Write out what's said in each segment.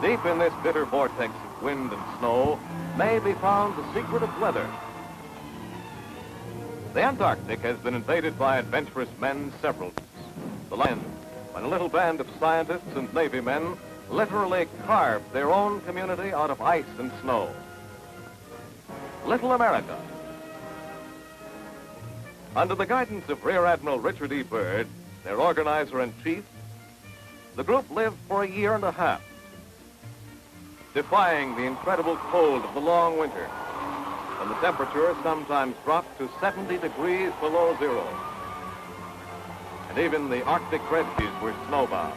Deep in this bitter vortex of wind and snow may be found the secret of weather. The Antarctic has been invaded by adventurous men several times. The land, when a little band of scientists and Navy men literally carved their own community out of ice and snow. Little America. Under the guidance of Rear Admiral Richard E. Byrd, their organizer-in-chief, the group lived for a year and a half, defying the incredible cold of the long winter, when the temperature sometimes dropped to 70 degrees below zero. And even the Arctic red seas were snowbound.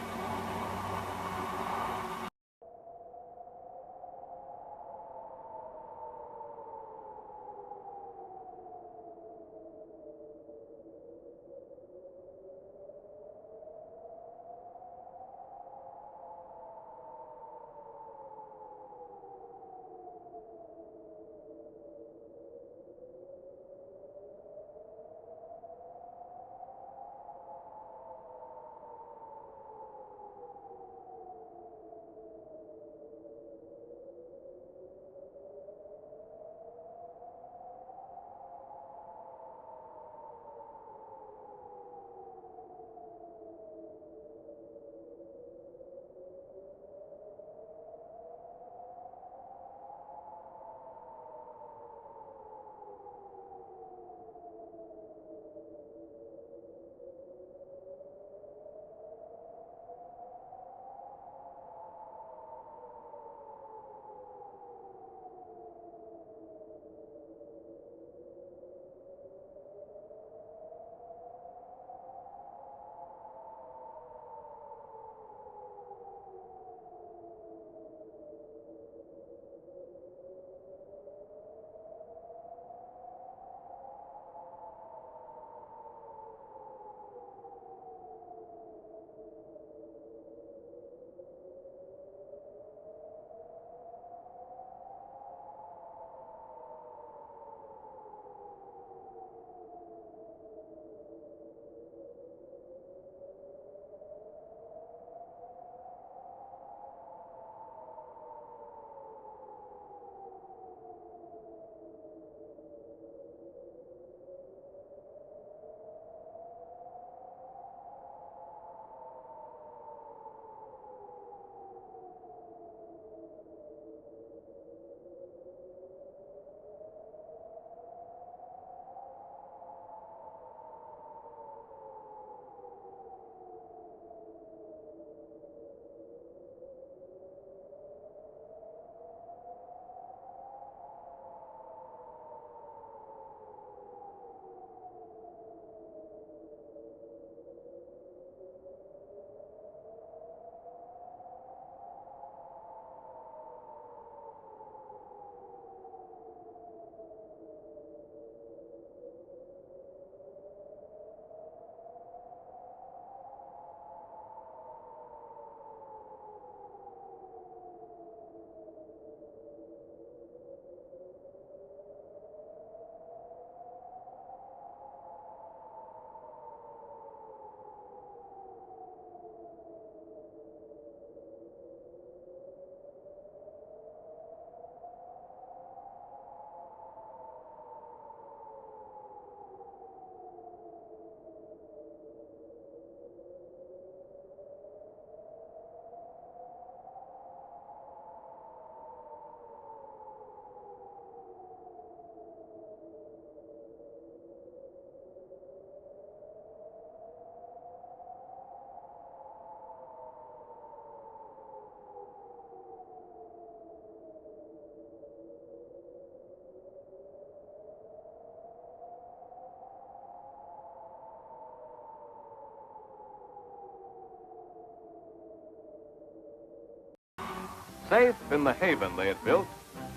Safe in the haven they had built,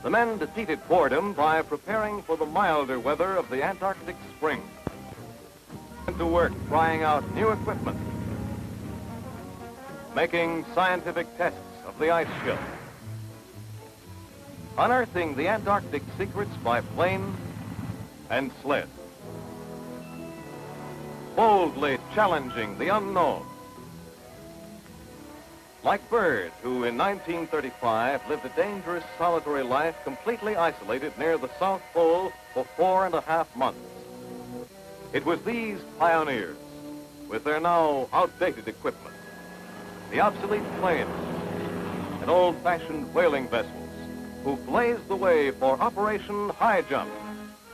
the men defeated boredom by preparing for the milder weather of the Antarctic spring. Went to work trying out new equipment, making scientific tests of the ice shelf, unearthing the Antarctic secrets by plane and sled, boldly challenging the unknown, Like Byrd, who in 1935 lived a dangerous, solitary life completely isolated near the South Pole for 4.5 months. It was these pioneers, with their now outdated equipment, the obsolete planes, and old-fashioned whaling vessels, who blazed the way for Operation High Jump,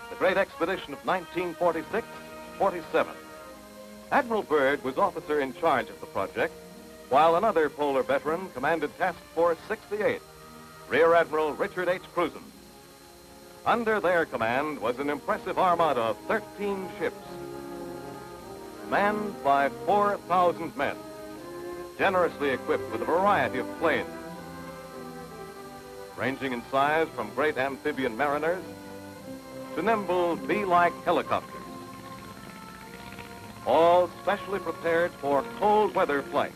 the great expedition of 1946-47. Admiral Byrd was officer in charge of the project, while another polar veteran commanded Task Force 68, Rear Admiral Richard H. Cruzen. Under their command was an impressive armada of 13 ships, manned by 4,000 men, generously equipped with a variety of planes, ranging in size from great amphibian mariners to nimble bee-like helicopters, all specially prepared for cold weather flight.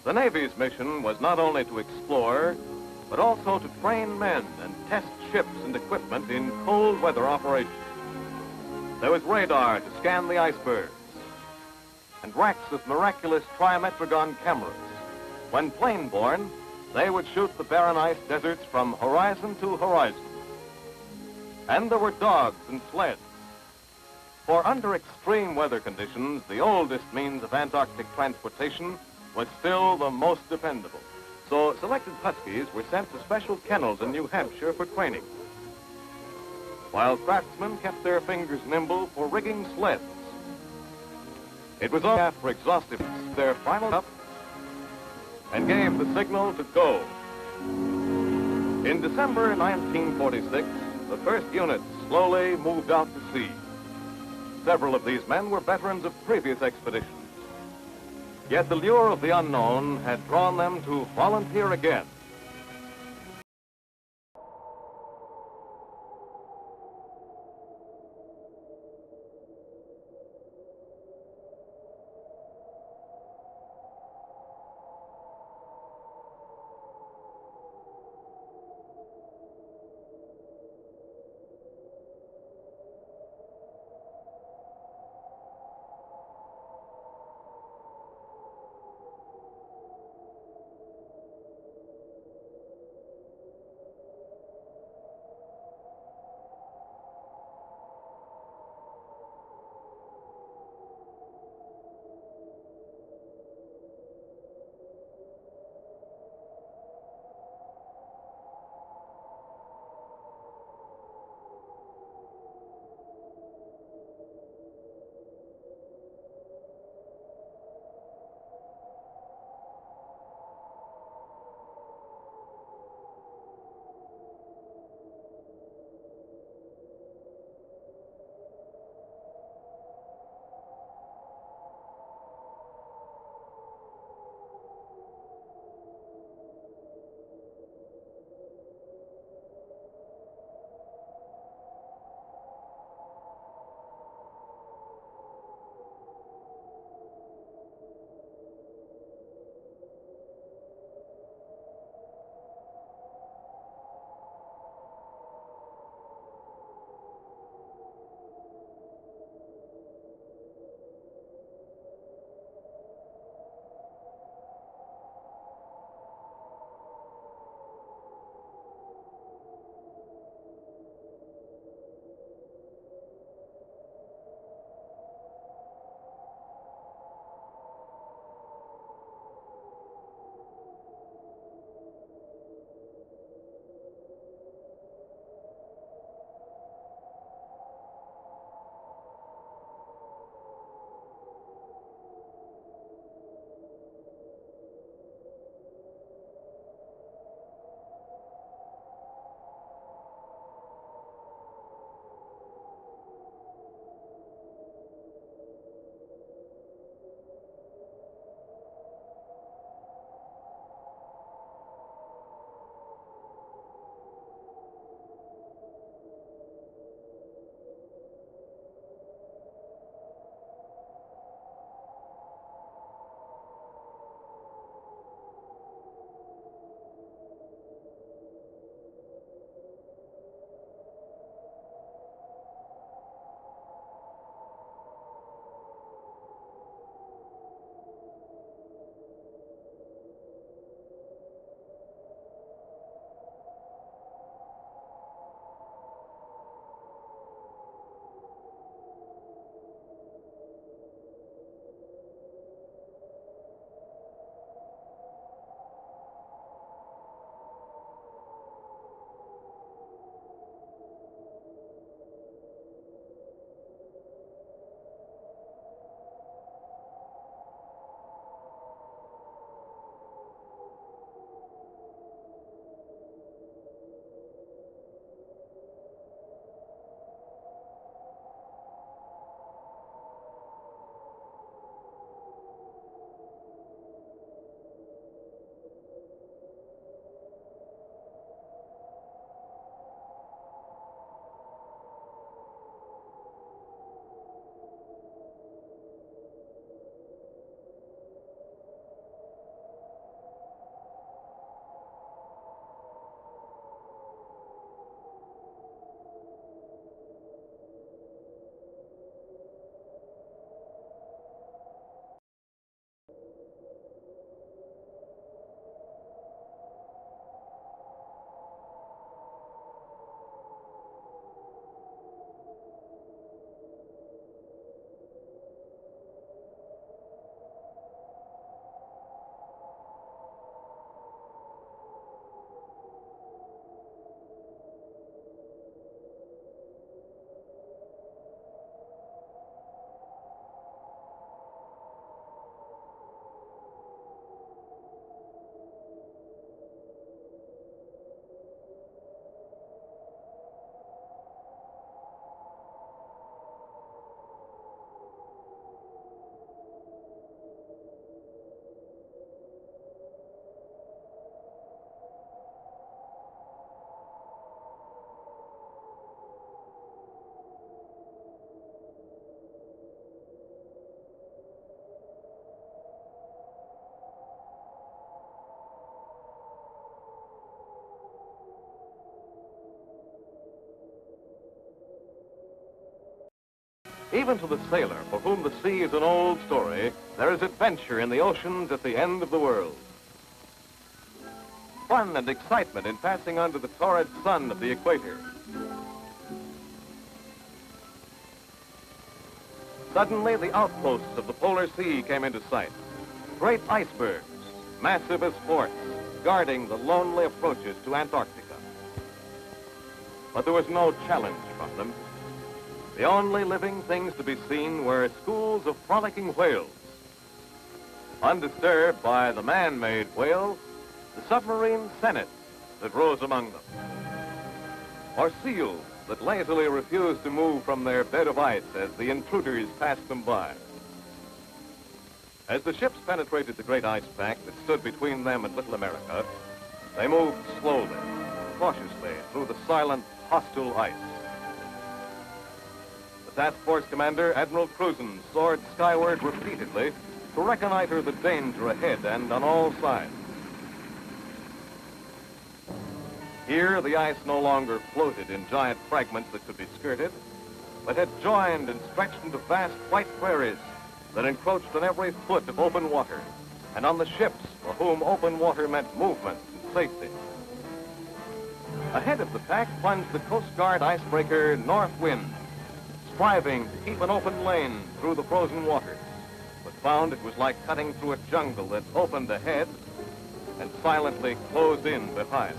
The Navy's mission was not only to explore, but also to train men and test ships and equipment in cold weather operations. There was radar to scan the icebergs, and racks of miraculous trimetragon cameras. When plane-borne, they would shoot the barren ice deserts from horizon to horizon. And there were dogs and sleds. For under extreme weather conditions, the oldest means of Antarctic transportation was still the most dependable. So selected huskies were sent to special kennels in New Hampshire for training, while craftsmen kept their fingers nimble for rigging sleds. It was all after exhaustiveness their final up and gave the signal to go. In December 1946, the first units slowly moved out to sea. Several of these men were veterans of previous expeditions. Yet the lure of the unknown had drawn them to volunteer again. Even to the sailor, for whom the sea is an old story, there is adventure in the oceans at the end of the world. Fun and excitement in passing under the torrid sun of the equator. Suddenly, the outposts of the polar sea came into sight. Great icebergs, massive as forts, guarding the lonely approaches to Antarctica. But there was no challenge from them. The only living things to be seen were schools of frolicking whales. Undisturbed by the man-made whale, the submarine sennets that rose among them, or seals that lazily refused to move from their bed of ice as the intruders passed them by. As the ships penetrated the great ice pack that stood between them and Little America, they moved slowly, cautiously through the silent, hostile ice. The task force commander, Admiral Cruzen, soared skyward repeatedly to reconnoiter the danger ahead and on all sides. Here, the ice no longer floated in giant fragments that could be skirted, but had joined and stretched into vast white prairies that encroached on every foot of open water, and on the ships for whom open water meant movement and safety. Ahead of the pack plunged the Coast Guard icebreaker North Wind, striving to keep an open lane through the frozen waters, but found it was like cutting through a jungle that opened ahead and silently closed in behind.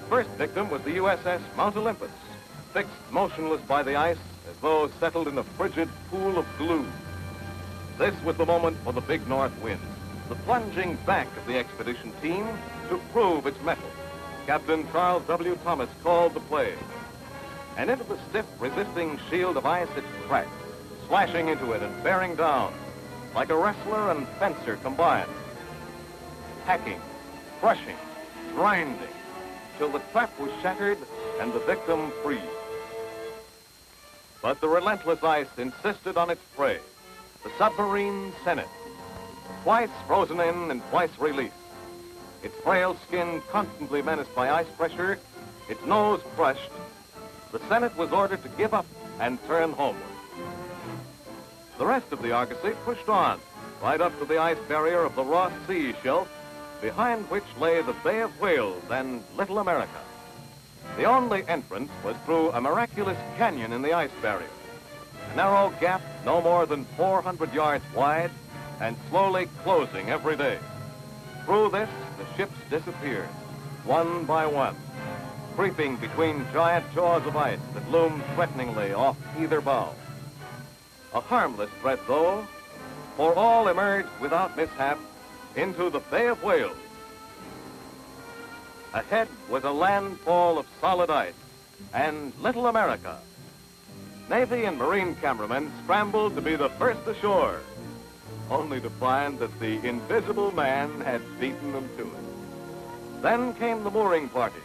First victim was the USS Mount Olympus, fixed motionless by the ice as though settled in a frigid pool of glue. This was the moment for the big north wind, the plunging back of the expedition team to prove its mettle. Captain Charles W. Thomas called the play. And into the stiff, resisting shield of ice it cracked, slashing into it and bearing down, like a wrestler and fencer combined. Hacking, crushing, grinding, till the trap was shattered and the victim freed. But the relentless ice insisted on its prey, the submarine Senate, twice frozen in and twice released. Its frail skin constantly menaced by ice pressure, its nose crushed, the Senate was ordered to give up and turn homeward. The rest of the Argosy pushed on, right up to the ice barrier of the Ross Sea shelf, behind which lay the Bay of Whales and Little America. The only entrance was through a miraculous canyon in the ice barrier, a narrow gap no more than 400 yards wide and slowly closing every day. Through this, the ships disappeared, one by one, creeping between giant jaws of ice that loomed threateningly off either bow. A harmless threat, though, for all emerged without mishap into the Bay of Whales. Ahead was a landfall of solid ice and Little America. Navy and Marine cameramen scrambled to be the first ashore, only to find that the invisible man had beaten them to it. Then came the mooring party.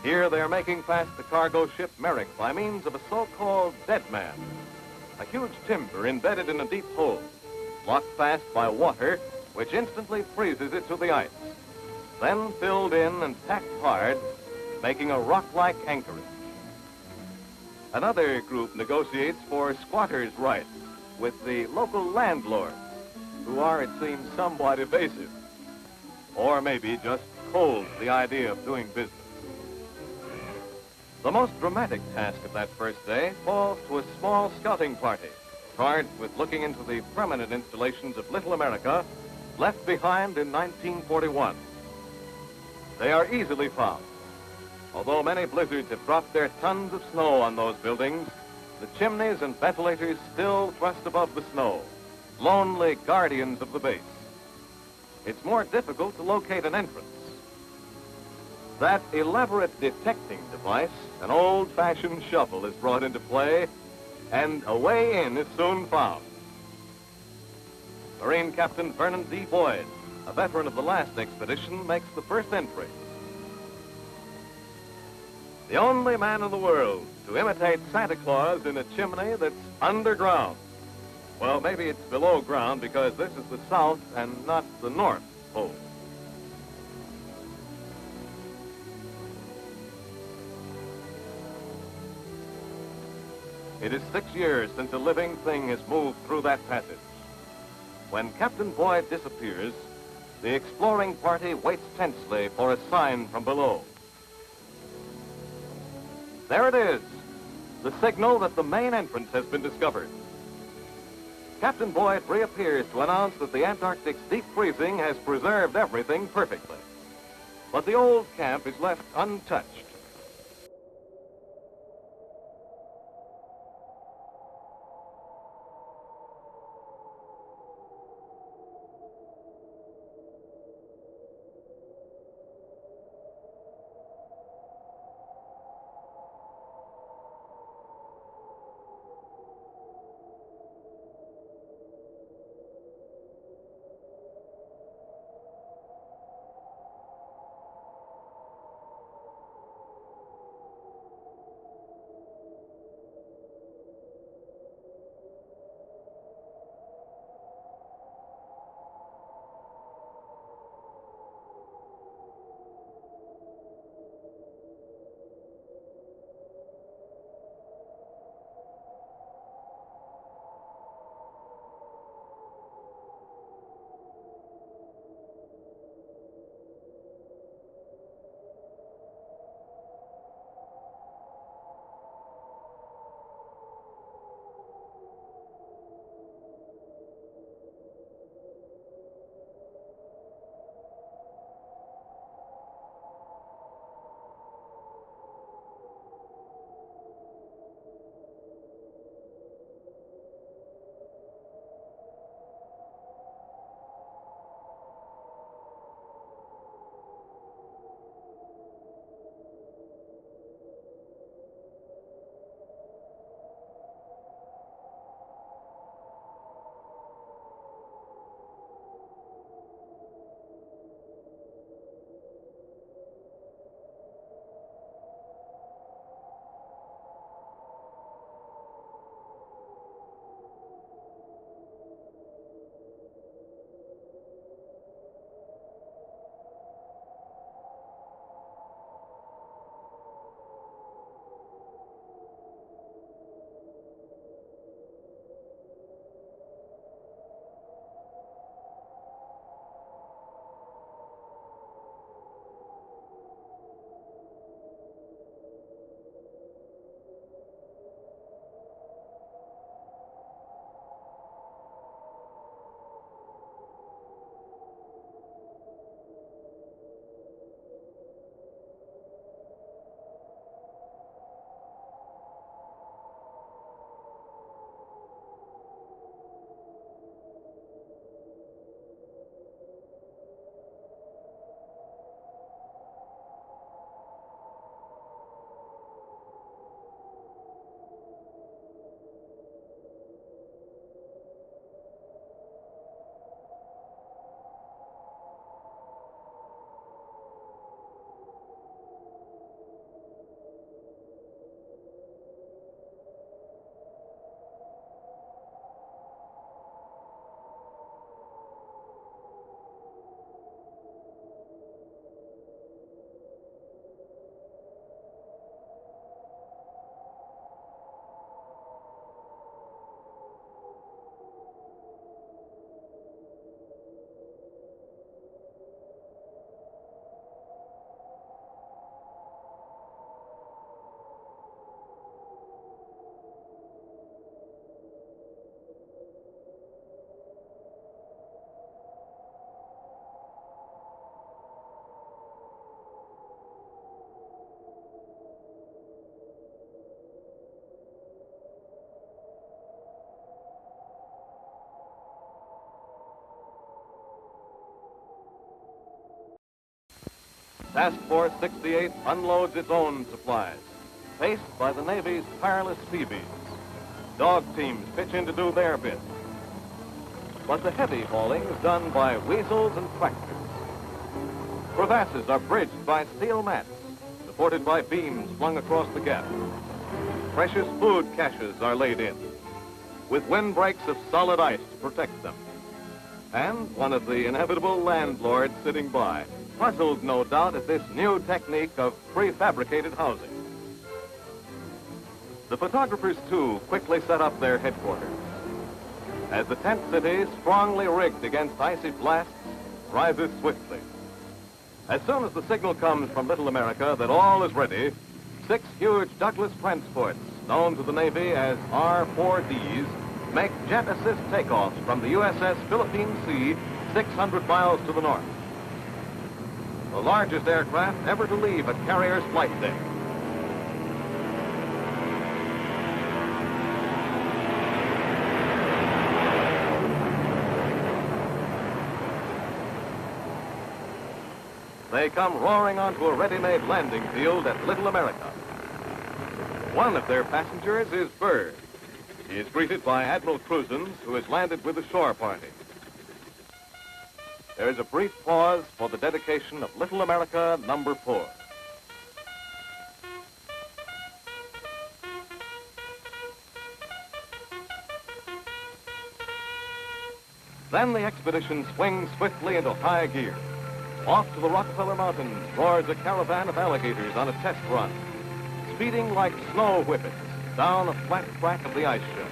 Here they're making fast the cargo ship Merrick by means of a so-called dead man, a huge timber embedded in a deep hole, locked fast by water, which instantly freezes it to the ice, then filled in and packed hard, making a rock-like anchorage. Another group negotiates for squatters' rights with the local landlords, who are, it seems, somewhat evasive, or maybe just cold to the idea of doing business. The most dramatic task of that first day falls to a small scouting party charged with looking into the permanent installations of Little America left behind in 1941. They are easily found. Although many blizzards have dropped their tons of snow on those buildings, the chimneys and ventilators still thrust above the snow, lonely guardians of the base. It's more difficult to locate an entrance. That elaborate detecting device, an old-fashioned shovel, is brought into play, and a way in is soon found. Marine Captain Vernon D. Boyd, a veteran of the last expedition, makes the first entry. The only man in the world to imitate Santa Claus in a chimney that's underground. Well, maybe it's below ground because this is the South and not the North Pole. It is 6 years since a living thing has moved through that passage. When Captain Boyd disappears, the exploring party waits tensely for a sign from below. There it is, the signal that the main entrance has been discovered. Captain Boyd reappears to announce that the Antarctic's deep freezing has preserved everything perfectly. But the old camp is left untouched. Task Force 68 unloads its own supplies, paced by the Navy's tireless Seabees. Dog teams pitch in to do their bit. But the heavy hauling is done by weasels and tractors. Crevasses are bridged by steel mats, supported by beams flung across the gap. Precious food caches are laid in, with windbreaks of solid ice to protect them. And one of the inevitable landlords sitting by, puzzled no doubt at this new technique of prefabricated housing. The photographers, too, quickly set up their headquarters. As the tent city, strongly rigged against icy blasts, rises swiftly. As soon as the signal comes from Little America that all is ready, 6 huge Douglas transports, known to the Navy as R-4Ds, make jet assist takeoffs from the USS Philippine Sea, 600 miles to the north. The largest aircraft ever to leave a carrier's flight deck. They come roaring onto a ready-made landing field at Little America. One of their passengers is Bird. He is greeted by Admiral Cruisins, who has landed with the shore party. There is a brief pause for the dedication of Little America number 4. Then the expedition swings swiftly into high gear. Off to the Rockefeller Mountains roars a caravan of alligators on a test run, speeding like snow whippets down a flat track of the ice shelf.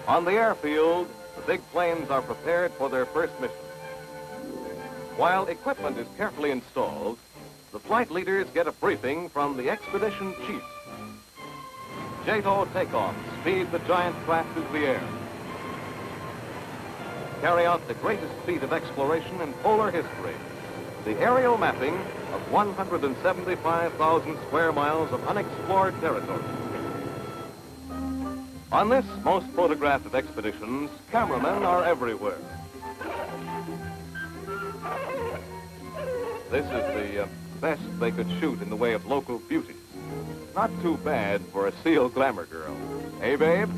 On the airfield, the big planes are prepared for their first mission. While equipment is carefully installed, the flight leaders get a briefing from the expedition chief. JATO takeoff speed the giant craft through the air. Carry out the greatest feat of exploration in polar history, the aerial mapping of 175,000 square miles of unexplored territory. On this most photographed of expeditions, cameramen are everywhere. This is the best they could shoot in the way of local beauties. Not too bad for a SEAL glamour girl. Hey, babe?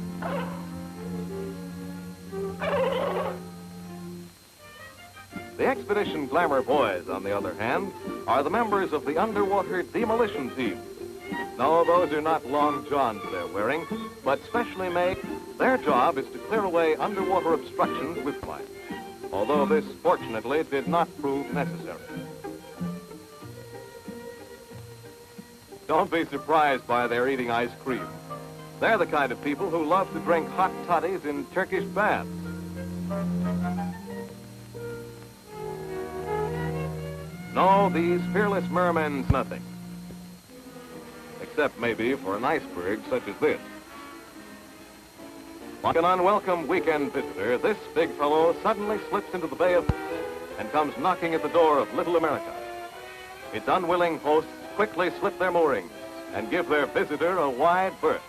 The expedition glamour boys, on the other hand, are the members of the underwater demolition team. No, those are not long johns they're wearing, but specially made. Their job is to clear away underwater obstructions with flight, although this, fortunately, did not prove necessary. Don't be surprised by their eating ice cream. They're the kind of people who love to drink hot toddies in Turkish baths. No, these fearless mermen's nothing. Except maybe for an iceberg such as this. Like an unwelcome weekend visitor, this big fellow suddenly slips into the bay of and comes knocking at the door of Little America. Its unwilling hosts quickly slip their moorings and give their visitor a wide berth.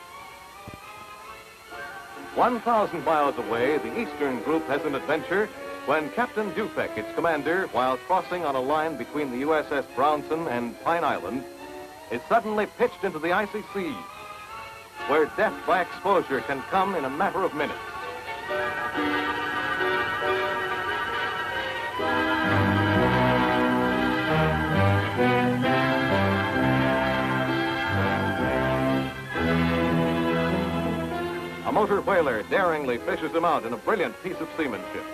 1,000 miles away, the Eastern Group has an adventure when Captain Dufek, its commander, while crossing on a line between the USS Brownson and Pine Island, is suddenly pitched into the icy sea, where death by exposure can come in a matter of minutes. A motor whaler daringly fishes him out in a brilliant piece of seamanship.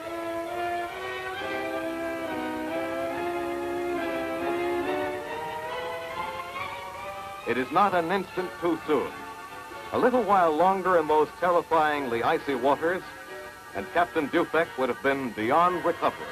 It is not an instant too soon. A little while longer in those terrifyingly icy waters, and Captain Dufek would have been beyond recovery.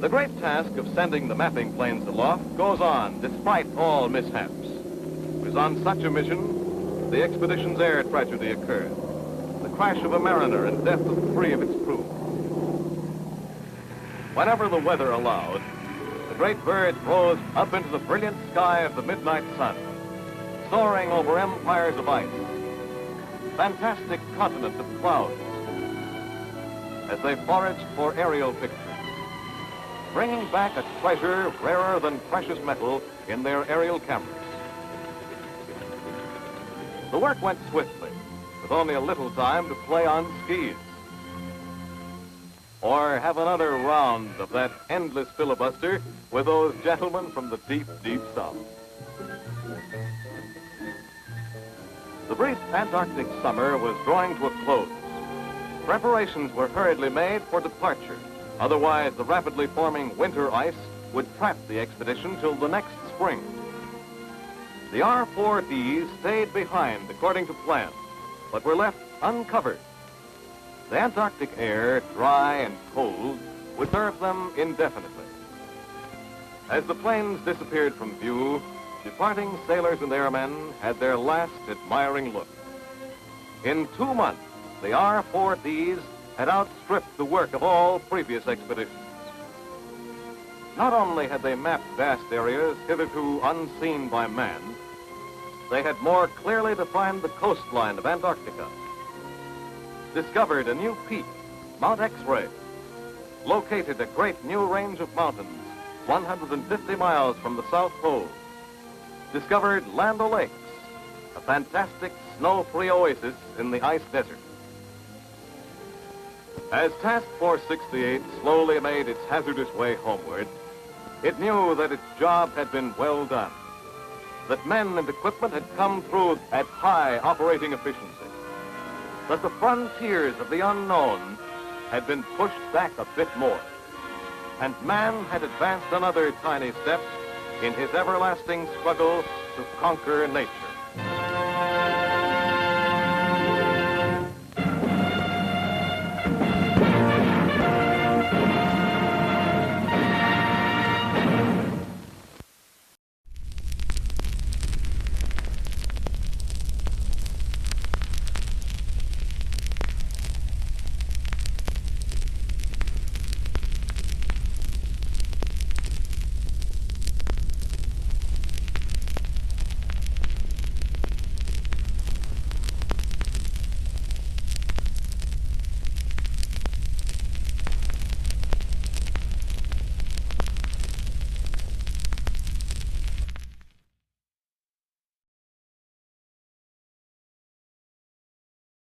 The great task of sending the mapping planes aloft goes on despite all mishaps. It was on such a mission the expedition's air tragedy occurred. The crash of a mariner and death of 3 of its crew. Whenever the weather allowed, the great bird rose up into the brilliant sky of the midnight sun, soaring over empires of ice, fantastic continents of clouds, as they foraged for aerial pictures, bringing back a treasure rarer than precious metal in their aerial cameras. The work went swiftly, with only a little time to play on skis, or have another round of that endless filibuster with those gentlemen from the deep, deep south. The brief Antarctic summer was drawing to a close. Preparations were hurriedly made for departure. Otherwise, the rapidly forming winter ice would trap the expedition till the next spring. The R-4Ds stayed behind according to plan, but were left uncovered. The Antarctic air, dry and cold, would serve them indefinitely. As the planes disappeared from view, departing sailors and airmen had their last admiring look. In 2 months, the R-4Ds had outstripped the work of all previous expeditions. Not only had they mapped vast areas hitherto unseen by man, they had more clearly defined the coastline of Antarctica, discovered a new peak, Mount X-Ray, located a great new range of mountains 150 miles from the South Pole, discovered Land O'Lakes, a fantastic snow-free oasis in the ice desert. As Task Force 68 slowly made its hazardous way homeward, it knew that its job had been well done, that men and equipment had come through at high operating efficiency, that the frontiers of the unknown had been pushed back a bit more, and man had advanced another tiny step in his everlasting struggle to conquer nature.